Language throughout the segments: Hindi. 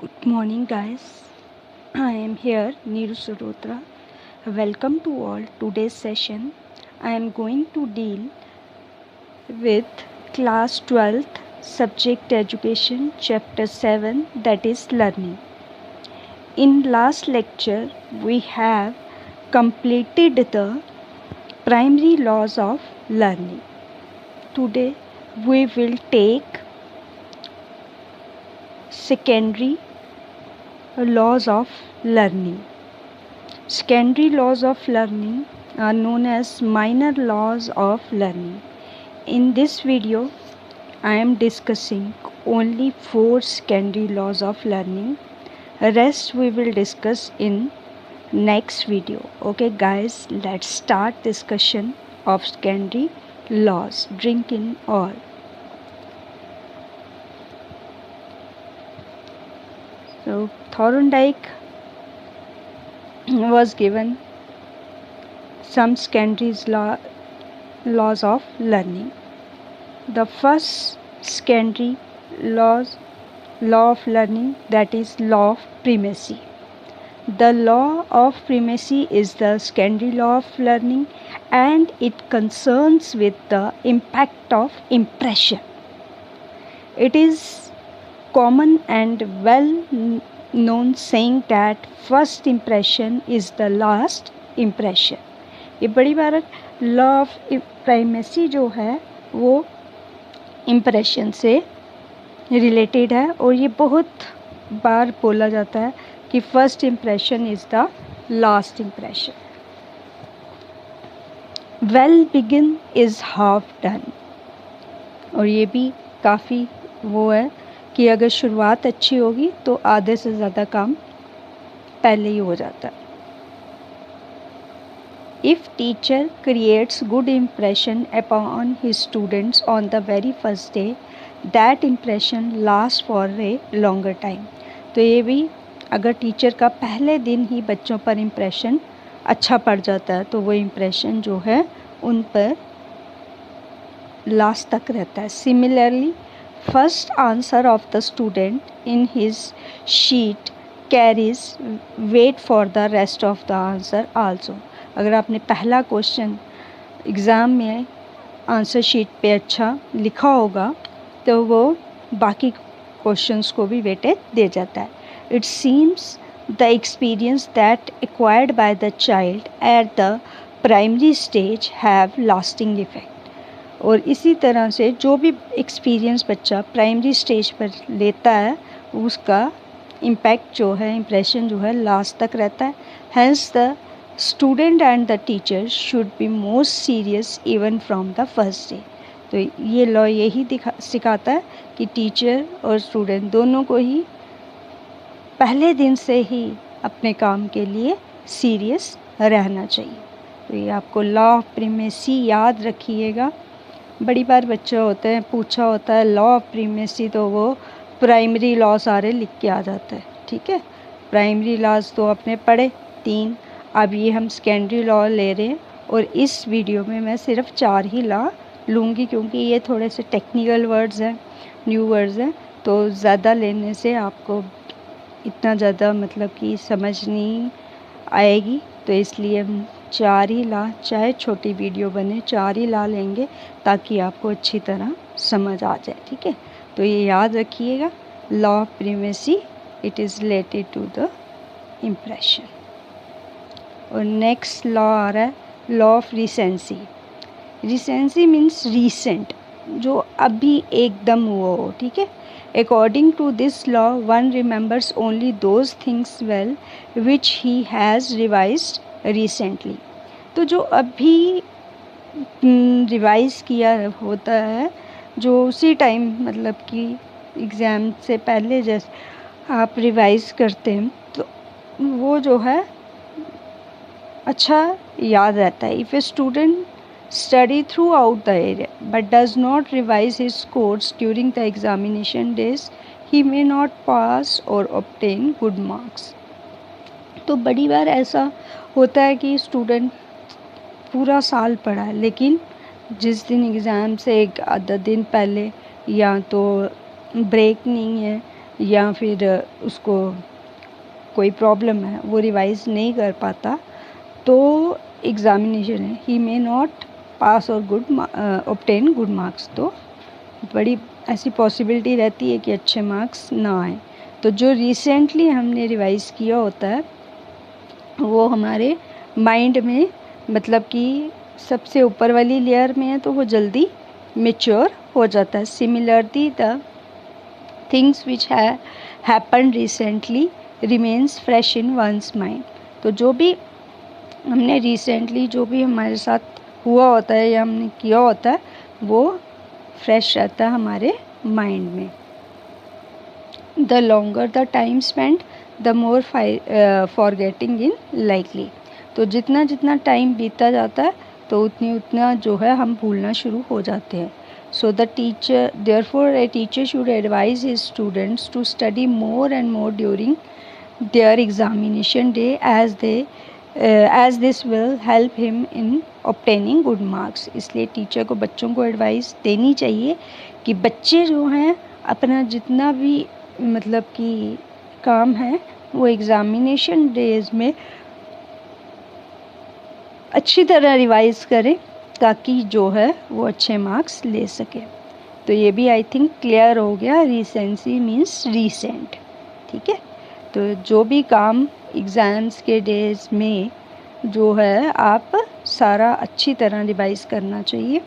Good morning, guys. I am here, Neeru Sarotra. Welcome to all. Today's session, I am going to deal with class 12th subject education, chapter 7, that is learning. In last lecture, we have completed the primary laws of learning. Today, we will take secondary laws of learning. Secondary laws of learning are known as minor laws of learning. In this video, I am discussing only 4 secondary laws of learning. Rest we will discuss in next video. Okay guys, let's start discussion of secondary laws. Drink in all. So Thorndike was given some secondary laws of learning. The first secondary law of learning, that is law of primacy. The law of primacy is the secondary law of learning and it concerns with the impact of impression. It is common and well known saying that first impression is the last impression. ये बड़ी बार लॉ ऑफ प्राइमेसी जो है वो इम्प्रेशन से रिलेटेड है और ये बहुत बार बोला जाता है कि first impression is the last impression. Well begin is half done. और ये भी काफ़ी वो है कि अगर शुरुआत अच्छी होगी तो आधे से ज़्यादा काम पहले ही हो जाता है. If teacher creates good impression upon his students on the very first day, that impression lasts for a longer time. तो ये भी अगर टीचर का पहले दिन ही बच्चों पर इम्प्रेशन अच्छा पड़ जाता है तो वो इम्प्रेशन जो है उन पर लास्ट तक रहता है. Similarly first answer of the student in his sheet carries weight for the rest of the answer also. अगर आपने पहला क्वेश्चन एग्ज़ाम में आंसर शीट पे अच्छा लिखा होगा तो वो बाकी क्वेश्चंस को भी वेटेज दे जाता है. It seems the experience that acquired by the child at the primary stage have lasting effect. और इसी तरह से जो भी एक्सपीरियंस बच्चा प्राइमरी स्टेज पर लेता है उसका इम्पैक्ट जो है इम्प्रेशन जो है लास्ट तक रहता है. Hence the student and the teacher should be most serious even from the first day. तो ये लॉ यही सिखाता है कि टीचर और स्टूडेंट दोनों को ही पहले दिन से ही अपने काम के लिए सीरियस रहना चाहिए. तो ये आपको लॉ ऑफ प्रिमेसी याद रखिएगा. बड़ी बार बच्चे होते हैं पूछा होता है लॉ ऑफ प्रिमेसी तो वो प्राइमरी लॉ सारे लिख के आ जाता है. ठीक है, प्राइमरी लॉज तो आपने पढ़े 3. अब ये हम सेकेंडरी लॉ ले रहे हैं और इस वीडियो में मैं सिर्फ 4 ही लॉ लूँगी क्योंकि ये थोड़े से टेक्निकल वर्ड्स हैं, न्यू वर्ड्स हैं. तो ज़्यादा लेने से आपको इतना ज़्यादा मतलब कि समझ नहीं आएगी. तो इसलिए हम 4 ही लॉ, चाहे छोटी वीडियो बने 4 ही लॉ लेंगे ताकि आपको अच्छी तरह समझ आ जाए. ठीक है, तो ये याद रखिएगा. Law of primacy it is related to the impression. और नेक्स्ट लॉ आ रहा है law of recency. Recency means recent, जो अभी एकदम हुआ हो. ठीक है, according to this law one remembers only those things well which he has revised recently. तो जो अभी रिवाइज़ किया होता है जो उसी टाइम मतलब कि एग्ज़ाम से पहले जैसे आप रिवाइज़ करते हैं तो वो जो है अच्छा याद रहता है. If a student study throughout the area but does not revise his course during the examination days, he may not pass or obtain good marks. तो बड़ी बार ऐसा होता है कि स्टूडेंट पूरा साल पढ़ा है लेकिन जिस दिन एग्ज़ाम से एक आधा दिन पहले या तो ब्रेक नहीं है या फिर उसको कोई प्रॉब्लम है, वो रिवाइज नहीं कर पाता, तो एग्ज़ामिनेशन है ही मे नॉट पास और ऑब्टेन गुड मार्क्स। तो बड़ी ऐसी पॉसिबिलिटी रहती है कि अच्छे मार्क्स ना आए। तो जो रिसेंटली हमने रिवाइज किया होता है वो हमारे माइंड में, मतलब कि सबसे ऊपर वाली लेयर में है, तो वो जल्दी मेच्योर हो जाता है। Similarly the things which happen recently remains fresh in once mind. तो जो भी हमने रिसेंटली, जो भी हमारे साथ हुआ होता है या हमने किया होता है, वो फ्रेश रहता है हमारे माइंड में। The longer the time spend the more forgetting in likely. तो जितना जितना टाइम बीतता जाता है तो उतना जो है हम भूलना शुरू हो जाते हैं। So the teacher therefore a teacher should advise his students to study more and more during their examination day as this will help him in obtaining good marks। इसलिए टीचर को बच्चों को एडवाइस देनी चाहिए कि बच्चे जो हैं अपना जितना भी मतलब कि काम है वो एग्ज़ामिनेशन डेज में अच्छी तरह रिवाइज करें ताकि जो है वो अच्छे मार्क्स ले सके। तो ये भी आई थिंक क्लियर हो गया, रिसेंसी मीन्स रीसेंट। ठीक है, तो जो भी काम एग्ज़ाम्स के डेज में जो है आप सारा अच्छी तरह रिवाइज करना चाहिए।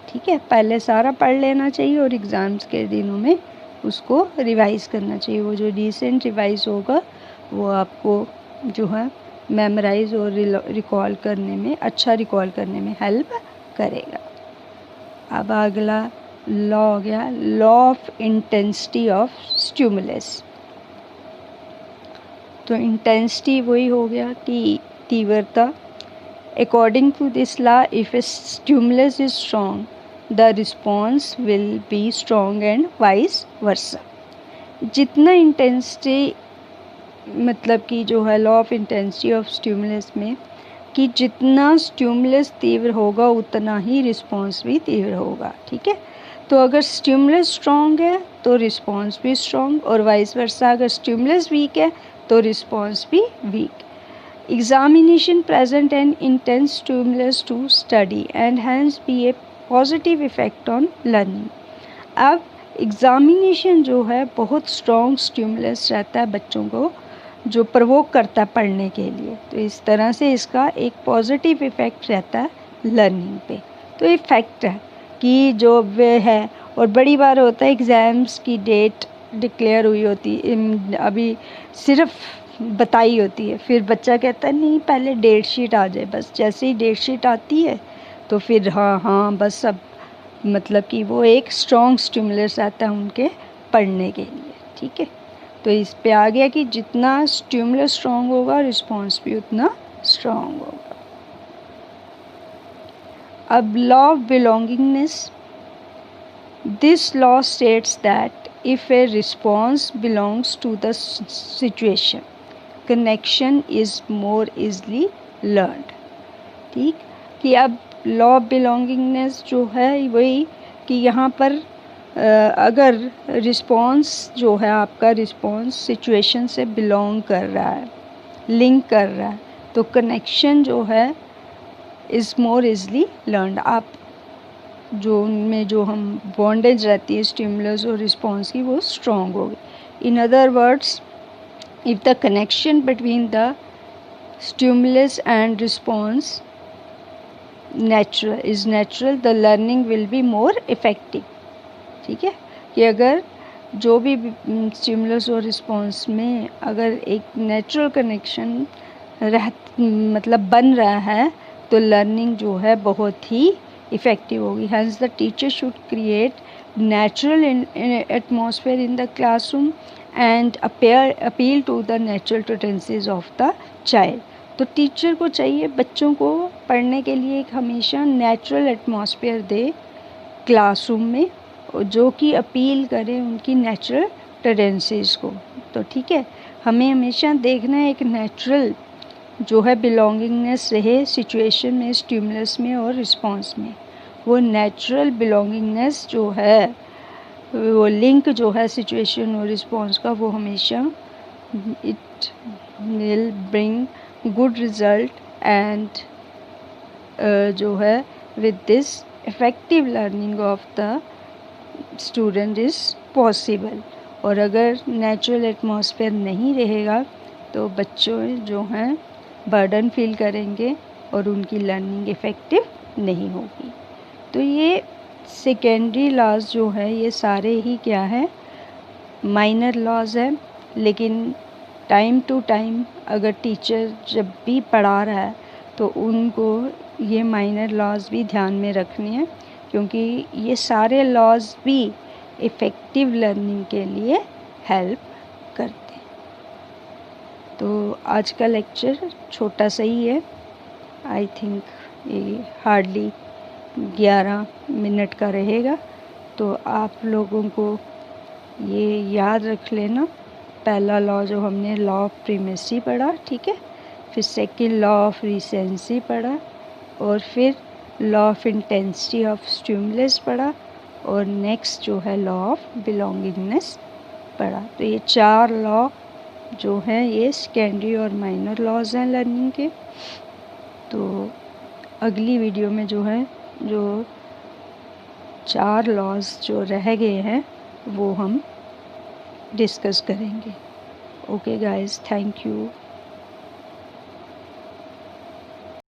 ठीक है, पहले सारा पढ़ लेना चाहिए और एग्ज़ाम्स के दिनों में उसको रिवाइज करना चाहिए। वो जो रीसेंट रिवाइज होगा वो आपको जो है मेमोराइज और रिकॉल करने में, अच्छा रिकॉल करने में हेल्प करेगा। अब अगला लॉ हो गया law of intensity of stimulus. तो इंटेंसिटी वही हो गया कि तीव्रता। According to this law, if a stimulus is strong the response will be strong and vice versa. जितना इंटेंसिटी, मतलब कि जो है law of intensity of stimulus में कि जितना स्टिमुलस तीव्र होगा उतना ही रिस्पॉन्स भी तीव्र होगा। ठीक है, तो अगर स्टिमुलस स्ट्रॉन्ग है तो रिस्पॉन्स भी स्ट्रॉन्ग, और वाइस वर्सा अगर स्टिमुलस वीक है तो रिस्पॉन्स भी weak. Examination present an intense stimulus to study and hence be a positive effect on learning. अब एग्जामिनेशन जो है बहुत स्ट्रॉन्ग स्टिमुलस रहता है बच्चों को, जो प्रवोक करता है पढ़ने के लिए, तो इस तरह से इसका एक पॉजिटिव इफ़ेक्ट रहता है लर्निंग पे। तो ये फैक्ट है कि जो वे है, और बड़ी बार होता है एग्ज़ाम्स की डेट डिक्लेयर हुई होती, अभी सिर्फ बताई होती है, फिर बच्चा कहता है नहीं पहले डेट शीट आ जाए, बस जैसे ही डेट शीट आती है तो फिर हाँ बस अब मतलब कि वो एक स्ट्रॉन्ग स्टिमुलस आता है उनके पढ़ने के लिए। ठीक है, तो इस पे आ गया कि जितना स्टिमुलस स्ट्रॉन्ग होगा रिस्पॉन्स भी उतना स्ट्रॉन्ग होगा। अब law of belongingness, this law states that if a response belongs to the situation connection is more easily learned. ठीक, कि अब लॉ ऑफ बिलोंगिंगनेस जो है वही कि यहाँ पर अगर रिस्पॉन्स जो है आपका रिस्पॉन्स सिचुएशन से बिलोंग कर रहा है, लिंक कर रहा है, तो कनेक्शन जो है इज़ मोर इजली लर्नड। आप जो उनमें जो हम बॉन्डेज रहती है स्टिमुलस और रिस्पॉन्स की, वो स्ट्रॉन्ग होगी। In other words, if the connection between the stimulus and response natural the learning will be more effective. ठीक है, कि अगर जो भी स्टिमुलस और रिस्पॉन्स में अगर एक नेचुरल कनेक्शन मतलब बन रहा है तो लर्निंग जो है बहुत ही इफ़ेक्टिव होगी। Hence the teacher should create natural atmosphere in the classroom and appeal to the natural tendencies of the child. तो टीचर को चाहिए बच्चों को पढ़ने के लिए एक हमेशा नेचुरल एटमॉस्फेयर दे क्लासरूम में, जो कि अपील करे उनकी नेचुरल टेंडेंसीज को। तो ठीक है, हमें हमेशा देखना है एक नेचुरल जो है बिलोंगिंगनेस रहे सिचुएशन में, स्टिमुलस में और रिस्पॉन्स में। वो नेचुरल बिलोंगिंगनेस जो है वो लिंक जो है सिचुएशन और रिस्पॉन्स का, वो हमेशा it will bring good result and जो है with this effective learning of the student is possible. और अगर नेचुरल एटमॉस्फेयर नहीं रहेगा तो बच्चों जो हैं बर्डन फील करेंगे और उनकी लर्निंग इफ़ेक्टिव नहीं होगी। तो ये सेकेंडरी लॉज जो है ये सारे ही क्या है, माइनर लॉज है, लेकिन टाइम टू टाइम अगर टीचर जब भी पढ़ा रहा है तो उनको ये माइनर लॉज भी ध्यान में रखने हैं, क्योंकि ये सारे लॉज भी इफ़ेक्टिव लर्निंग के लिए हेल्प करते हैं। तो आज का लेक्चर छोटा सा ही है, आई थिंक ये हार्डली 11 मिनट का रहेगा। तो आप लोगों को ये याद रख लेना, पहला लॉ जो हमने लॉ ऑफ प्रीमेसी पढ़ा, ठीक है, फिर सेकंड लॉ ऑफ रिसेंसी पढ़ा, और फिर law of intensity of stimulus पढ़ा, और नेक्स्ट जो है लॉ ऑफ बिलोंगिंगनेस पढ़ा। तो ये 4 लॉ जो हैं ये सेकेंडरी और माइनर लॉज हैं लर्निंग के। तो अगली वीडियो में जो है जो 4 लॉज जो रह गए हैं वो हम डिस्कस करेंगे। Okay guys, thank you.